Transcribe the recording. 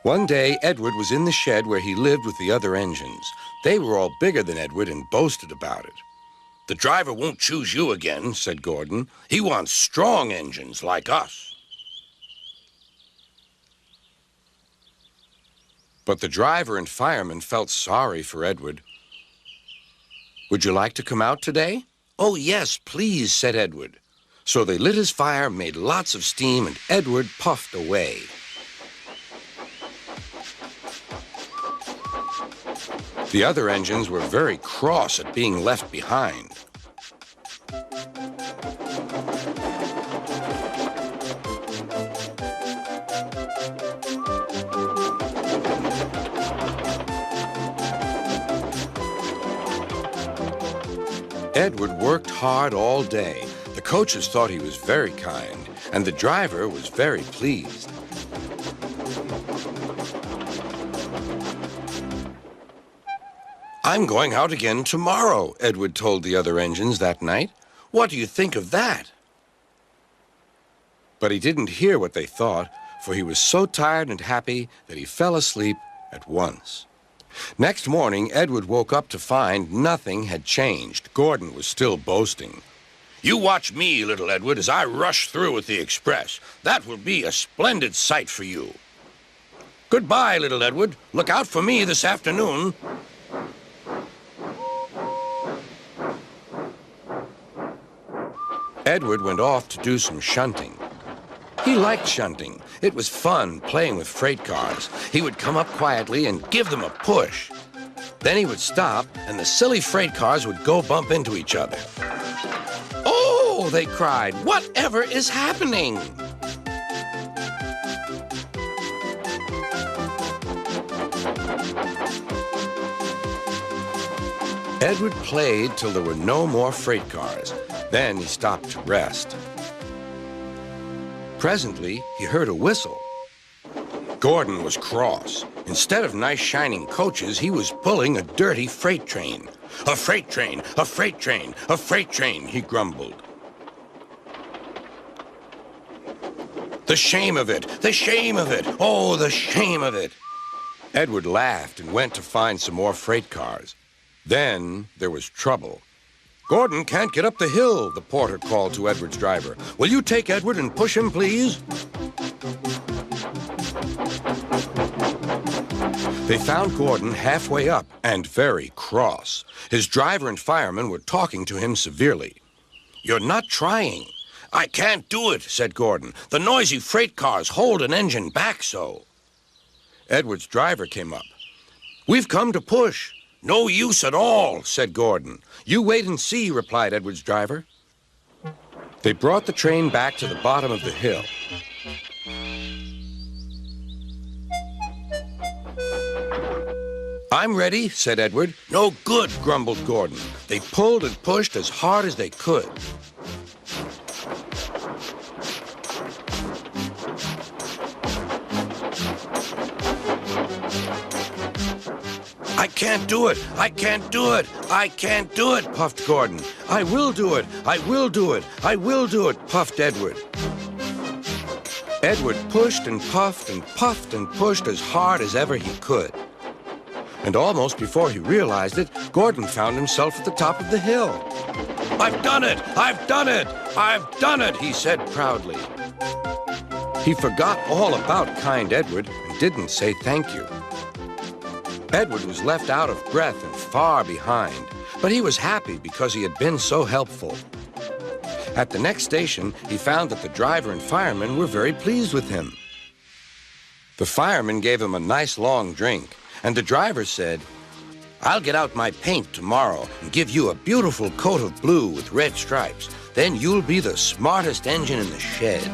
One day, Edward was in the shed where he lived with the other engines. They were all bigger than Edward and boasted about it. "The driver won't choose you again," said Gordon. "He wants strong engines like us." But the driver and fireman felt sorry for Edward. "Would you like to come out today?" "Oh, yes, please," said Edward. So they lit his fire, made lots of steam, and Edward puffed away. The other engines were very cross at being left behind. Edward worked hard all day. The coaches thought he was very kind, and the driver was very pleased. "I'm going out again tomorrow," Edward told the other engines that night. "What do you think of that?" But he didn't hear what they thought, for he was so tired and happy that he fell asleep at once. Next morning, Edward woke up to find nothing had changed. Gordon was still boasting. "You watch me, little Edward, as I rush through with the express. That will be a splendid sight for you. Goodbye, little Edward. Look out for me this afternoon." Edward went off to do some shunting. He liked shunting. It was fun playing with freight cars. He would come up quietly and give them a push. Then he would stop, and the silly freight cars would go bump into each other. "Oh!" they cried. "Whatever is happening?" Edward played till there were no more freight cars. Then he stopped to rest. Presently, he heard a whistle. Gordon was cross. Instead of nice shining coaches, he was pulling a dirty freight train. "A freight train, a freight train, a freight train," he grumbled. "The shame of it, the shame of it, oh, the shame of it." Edward laughed and went to find some more freight cars. Then there was trouble. "Gordon can't get up the hill," the porter called to Edward's driver. "Will you take Edward and push him, please?" They found Gordon halfway up and very cross. His driver and fireman were talking to him severely. "You're not trying." "I can't do it," said Gordon. "The noisy freight cars hold an engine back so." Edward's driver came up. "We've come to push." "No use at all," said Gordon. "You wait and see," replied Edward's driver. They brought the train back to the bottom of the hill. "I'm ready," said Edward. "No good," grumbled Gordon. They pulled and pushed as hard as they could. "I can't do it! I can't do it! I can't do it!" puffed Gordon. "I will do it! I will do it! I will do it!" puffed Edward. Edward pushed and puffed and puffed and pushed as hard as ever he could. And almost before he realized it, Gordon found himself at the top of the hill. "I've done it! I've done it! I've done it!" he said proudly. He forgot all about kind Edward and didn't say thank you. Edward was left out of breath and far behind, but he was happy because he had been so helpful. At the next station, he found that the driver and fireman were very pleased with him. The fireman gave him a nice long drink, and the driver said, "I'll get out my paint tomorrow and give you a beautiful coat of blue with red stripes. Then you'll be the smartest engine in the shed."